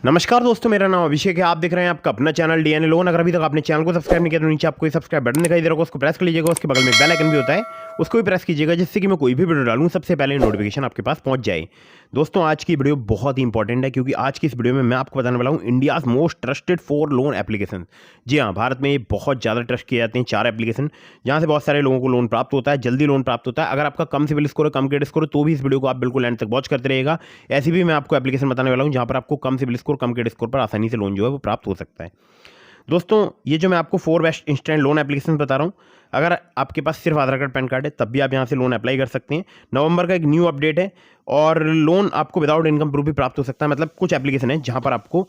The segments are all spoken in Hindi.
नमस्कार दोस्तों, मेरा नाम अभिषेक है। आप देख रहे हैं आपका अपना चैनल डीएनए लोन। अगर अभी तक आपने चैनल को सब्सक्राइब नहीं किया तो नीचे आपको सब्सक्राइब बटन दिखाई दे रहा होगा, उसको प्रेस कर लीजिएगा। उसके बगल में बेल आइकन भी होता है, उसको भी प्रेस कीजिएगा, जिससे कि मैं कोई भी वीडियो डालूं सबसे पहले नोटिफिकेशन आपके पास पहुंच जाए। दोस्तों, आज की वीडियो बहुत ही इंपॉर्टेंट है, क्योंकि आज की इस वीडियो में मैं आपको बताने वाला हूं India's most trusted 4 loan application. जी हाँ, भारत में बहुत ज़्यादा ट्रस्ट किए जाते हैं 4 एप्लीकेशन, जहां से बहुत सारे लोगों को लोन प्राप्त होता है, जल्दी लोन प्राप्त होता है। अगर आपका कम सिविल स्कोर है, कम क्रेडिट स्कोर है, तो भी इस वीडियो को आप बिल्कुल एंड तक वॉच करते रहिएगा। ऐसी भी मैं आपको एप्लीकेशन बताने वाला हूं जहां पर आपको कम सिविल स्कोर, कम क्रेडिट स्कोर पर आसानी से लोन जो है वो प्राप्त हो सकता है। दोस्तों, ये जो मैं आपको 4 बेस्ट इंस्टेंट लोन एप्लीकेशन बता रहा हूँ, अगर आपके पास सिर्फ आधार कार्ड पैन कार्ड है तब भी आप यहाँ से लोन अप्लाई कर सकते हैं। नवंबर का एक न्यू अपडेट है और लोन आपको विदाउट इनकम प्रूफ भी प्राप्त हो सकता है। मतलब कुछ एप्लीकेशन है जहाँ पर आपको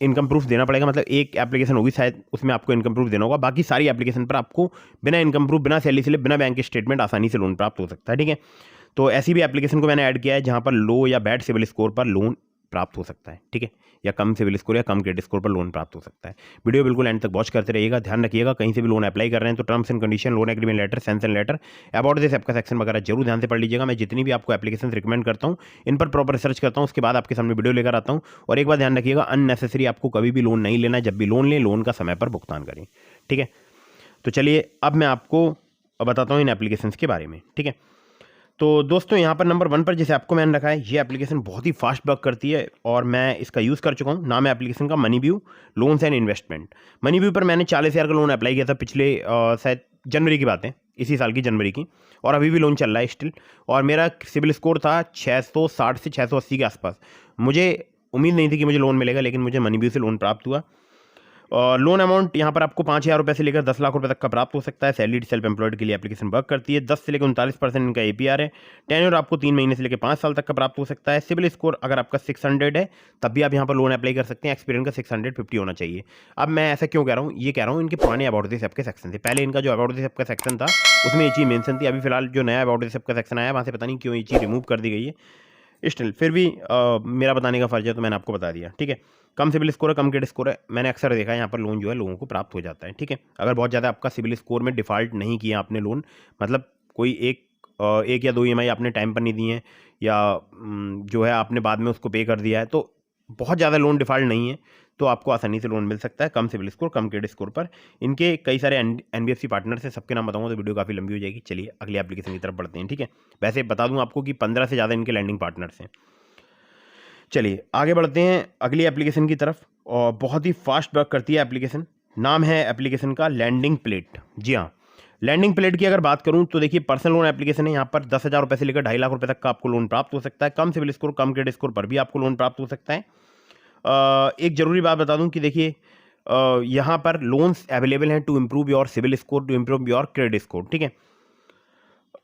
इनकम प्रूफ देना पड़ेगा। मतलब एक एप्लीकेशन होगी शायद, उसमें आपको इनकम प्रूफ देना होगा। बाकी सारी एप्लीकेशन पर आपको बिना इनकम प्रूफ, बिना सैलरी स्लिप, बिना बैंक स्टेटमेंट आसानी से लोन प्राप्त हो सकता है। ठीक है, तो ऐसी भी एप्लीकेशन को मैंने ऐड किया है जहाँ पर लो या बैड सिविल स्कोर पर लोन प्राप्त हो सकता है। ठीक है, या कम सिविल स्कोर या कम क्रेडिट स्कोर पर लोन प्राप्त हो सकता है। वीडियो बिल्कुल एंड तक वॉच करते रहिएगा। ध्यान रखिएगा, कहीं से भी लोन अप्लाई कर रहे हैं तो terms and condition, loan agreement letter, sanction letter, about this app का सेक्शन वगैरह जरूर ध्यान से पढ़ लीजिएगा। मैं जितनी भी आपको एप्लीकेशन रिकमेंड करता हूँ, इन पर प्रॉपर रिसर्च करता हूँ, उसके बाद आपके सामने वीडियो लेकर आता हूँ। और एक बात ध्यान रखिएगा, अननेसेसरी आपको कभी भी लोन नहीं लेना है। जब भी लोन लें, लोन का समय पर भुगतान करें। ठीक है, तो चलिए अब मैं आपको बताता हूँ इन एप्लीकेशन के बारे में। ठीक है, तो दोस्तों, यहाँ पर नंबर 1 पर जैसे आपको मैंने रखा है, ये एप्लीकेशन बहुत ही फास्ट वर्क करती है और मैं इसका यूज़ कर चुका हूँ। नाम है एप्लीकेशन का MoneyView loans and investment. MoneyView पर मैंने 40,000 का लोन अप्लाई किया था पिछले शायद जनवरी की बात है, इसी साल की जनवरी की, और अभी भी लोन चल रहा है स्टिल। और मेरा सिविल स्कोर था 660 से 680 के आसपास। मुझे उम्मीद नहीं थी कि मुझे लोन मिलेगा, लेकिन मुझे मनीव्यू से लोन प्राप्त हुआ। और लोन अमाउंट यहाँ पर आपको 5,000 रुपये से लेकर 10 लाख रुपए तक का प्राप्त हो सकता है। सैलरीड सेल्फ एम्प्लॉयड के लिए एप्लीकेशन वर्क करती है। 10 से लेकर 39% इनका एपीआर है। टेन्योर आपको 3 महीने से लेकर 5 साल तक का प्राप्त हो सकता है। सिविल स्कोर अगर आपका 600 है तब भी आप यहाँ पर लोन अप्लाई कर सकते हैं। एक्सपीरियंस का 650 होना चाहिए। अब मैं ऐसा क्यों कह रहा हूँ, ये कह रहा हूँ इनके पुराने अबाउट दिस ऐप के सेक्शन थे। पहले इनका जो अबाउट दिस ऐप का सेक्शन था उसमें ये चीज़ मेंशन थी। अभी फिलहाल जो नया अबाउट दिस ऐप का सेक्शन आया, वहाँ से पता नहीं क्यों ये चीज़ रिमूव कर दी गई है। स्टिल फिर भी मेरा बताने का फर्ज है, तो मैंने आपको बता दिया। ठीक है, कम सिविल स्कोर है, कम क्रेडिट स्कोर है, मैंने अक्सर देखा है यहाँ पर लोन जो है लोगों को प्राप्त हो जाता है। ठीक है, अगर बहुत ज़्यादा आपका सिविल स्कोर में डिफ़ॉल्ट नहीं किया आपने लोन, मतलब कोई एक या 2 ईएमआई आपने टाइम पर नहीं दी है, या जो है आपने बाद में उसको पे कर दिया है, तो बहुत ज़्यादा लोन डिफ़ॉल्ट नहीं है, तो आपको आसानी से लोन मिल सकता है कम सिविल स्कोर, कम क्रेडिट स्कोर पर। इनके कई सारे एनबीएफसी पार्टनर्स हैं, सबके नाम बताऊंगा तो वीडियो काफ़ी लंबी हो जाएगी। चलिए अगली एप्लीकेशन की तरफ बढ़ते हैं। ठीक है, वैसे बता दूं आपको कि 15 से ज़्यादा इनके लैंडिंग पार्टनर्स हैं। चलिए आगे बढ़ते हैं अगली एप्लीकेशन की तरफ, और बहुत ही फास्ट वर्क करती है एप्लीकेशन। नाम है एप्लीकेशन का लैंडिंग प्लेट। जी हाँ, लैंडिंग प्लेट की अगर बात करूं तो देखिए, पर्सनल लोन एप्लीकेशन है। यहाँ पर 10,000 रुपये से लेकर 2.5 लाख रुपए तक का आपको लोन प्राप्त हो सकता है। कम सिविल स्कोर, कम क्रेडिट स्कोर पर भी आपको लोन प्राप्त हो सकता है। एक जरूरी बात बता दूं कि देखिए, यहाँ पर लोन्स अवेलेबल हैं to improve your CIBIL score, to improve your credit score. ठीक है,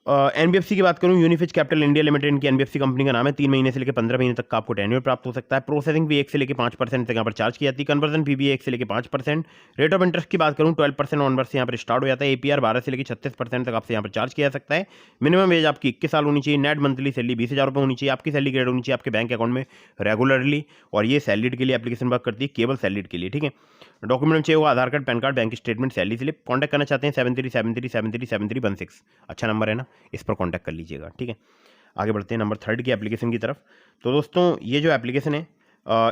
एनबीएफसी की बात करूं, यूनिफिज कैपिटल इंडिया लिमिटेड इनकी एनबीएफसी कंपनी का नाम है। 3 महीने से लेकर 15 महीने तक का आपको टेन्योर प्राप्त हो सकता है। प्रोसेसिंग भी 1 से लेकर 5% तक यहाँ पर चार्ज की जाती है। कन्वर्जन फी भी 1 से लेकर 5%। रेट ऑफ इंटरेस्ट की बात करूं, 12% ऑनवर्ड से यहाँ पर स्टार्ट हो जाता है। एपीआर 12 से लेकर 36% तक आपसे यहाँ पर चार्ज किया जा सकता है। मिनिमम एज आपकी 21 साल होनी चाहिए। नेट मंथली सैलरी 20,000 रुपये होनी चाहिए। आपकी सैलरी क्रेडिट होनी चाहिए आपके बैंक अकाउंट में रेगुलरली। और ये सैलरीड के लिए एप्लीकेशन वर्क करती है, केवल सैलरीड के लिए। ठीक है, डॉक्यूमेंट चाहिए होगा Aadhaar card, PAN card, bank statement, salary slip. Contact करना चाहते हैं 7373737316, अच्छा नंबर है ना, इस पर कॉन्टैक्ट कर लीजिएगा। ठीक है, आगे बढ़ते हैं नंबर 3 की एप्लीकेशन की तरफ। तो दोस्तों, ये जो एप्लीकेशन है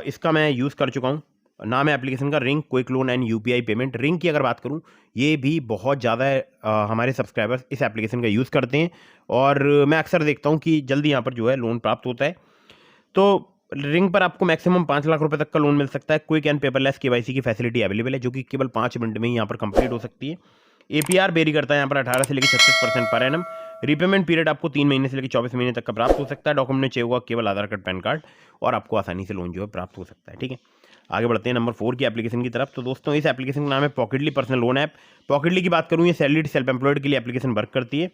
इसका मैं यूज़ कर चुका हूँ। नाम है एप्लीकेशन का ring quick loan and UPI payment. Ring की अगर बात करूँ, ये भी बहुत ज़्यादा हमारे सब्सक्राइबर्स इस एप्लीकेशन का यूज़ करते हैं, और मैं अक्सर देखता हूँ कि जल्दी यहाँ पर जो है लोन प्राप्त होता है। तो रिंग पर आपको मैक्सिमम 5 लाख रुपए तक का लोन मिल सकता है। क्विक एंड पेपरलेस केवाईसी की फैसिलिटी अवेलेबल है, जो कि केवल 5 मिनट में ही यहाँ पर कंप्लीट हो सकती है। एपीआर वेरी करता है यहाँ पर 18 से लेकर 36% पर एनम। रीपेमेंट पीरियड आपको 3 महीने से लेकर 24 महीने तक का प्राप्त हो सकता है। डॉक्यूमेंट चाहिए होगा केवल आधार कार्ड, पैन कार्ड, और आपको आसानी से लोन जो है प्राप्त हो सकता है। ठीक है, आगे बढ़ते हैं नंबर 4 की एप्लीकेशन की तरफ। तो दोस्तों, इस एप्लीकेशन का नाम है पॉकेटली पर्सनल लोन ऐप। पॉकेटली की बात करूँ, ये सैलरीड सेल्फ एम्प्लॉयड के लिए एप्लीकेशन वर्क करती है।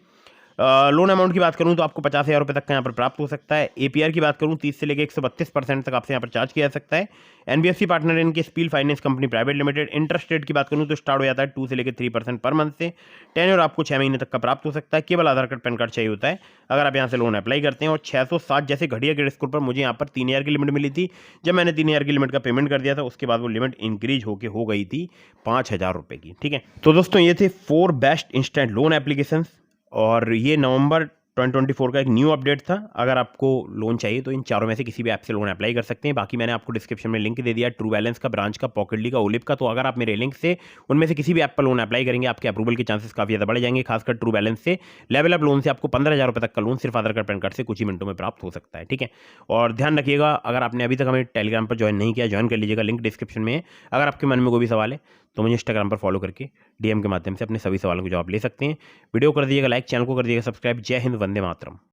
लोन अमाउंट की बात करूं तो आपको 50,000 रुपये तक का यहाँ पर प्राप्त हो सकता है। एपीआर की बात करूं, 30 से लेकर 132% तक आपसे यहाँ पर चार्ज किया जा सकता है। एनबीएफसी पार्टनर इनके spill finance company private limited. Interest rate की बात करूं तो स्टार्ट हो जाता है 2 से लेकर 3% पर मंथ से। टेन्योर आपको 6 महीने तक का प्राप्त हो सकता है। केवल आधार कार्ड, पैन कार्ड चाहिए होता है अगर आप यहाँ से लोन अप्लाई करते हैं। और 660 जैसे घटिया क्रेडिट स्कोर पर मुझे यहाँ पर 3,000 की लिमिट मिली थी। जब मैंने 3,000 की लिमिट का पेमेंट कर दिया था, उसके बाद वो लिमिट इंक्रीज होकर हो गई थी 5,000 रुपये की। ठीक है, तो दोस्तों, ये थे 4 बेस्ट इंस्टेंट लोन एप्लीकेशन, और ये नवंबर 2024 का एक न्यू अपडेट था। अगर आपको लोन चाहिए तो इन चारों में से किसी भी ऐप से लोन अप्लाई कर सकते हैं। बाकी मैंने आपको डिस्क्रिप्शन में लिंक दे दिया, ट्रू बैलेंस का, ब्रांच का, पॉकेटली का, ओलिप का। तो अगर आप मेरे लिंक से उनमें से किसी भी ऐप पर लोन अप्लाई करेंगे, आपके अप्रूवल के चांसेस काफ़ी ज़्यादा बढ़ जाएंगे। खासकर ट्रू बैलेंस से लेवल अप लोन से आपको 15,000 रुपये तक का लोन सिर्फ आधार कार्ड पैन कार्ड से कुछ ही मिनटों में प्राप्त हो सकता है। ठीक है, और ध्यान रखिएगा, अगर आपने अभी तक हमें टेलीग्राम पर ज्वाइन नहीं किया, ज्वाइन कर लीजिएगा, लिंक डिस्क्रिप्शन में है। अगर आपके मन में कोई भी सवाल है तो मुझे इंस्टाग्राम पर फॉलो करके डीएम के माध्यम से अपने सभी सवालों के जवाब ले सकते हैं। वीडियो कर दीजिएगा लाइक, चैनल को कर दीजिएगा सब्सक्राइब। जय हिंद, वंदे मातरम।